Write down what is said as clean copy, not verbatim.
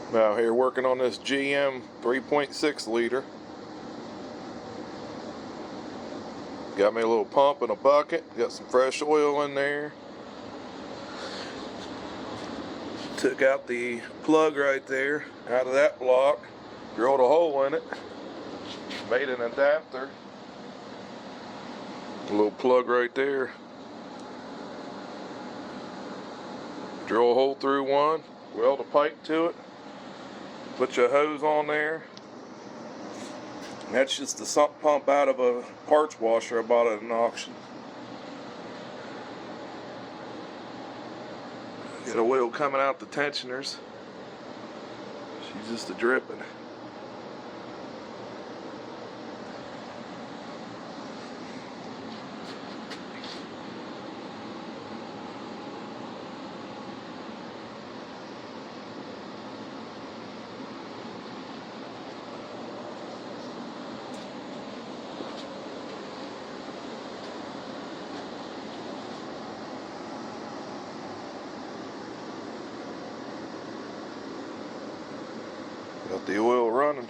I'm out here working on this GM 3.6 liter. Got me a little pump and a bucket. Got some fresh oil in there. Took out the plug right there out of that block. Drilled a hole in it. Made an adapter. A little plug right there. Drill a hole through one. Weld a pipe to it. Put your hose on there. And that's just the sump pump out of a parts washer I bought at an auction. Got oil coming out the tensioners. She's just a dripping. Got the oil running.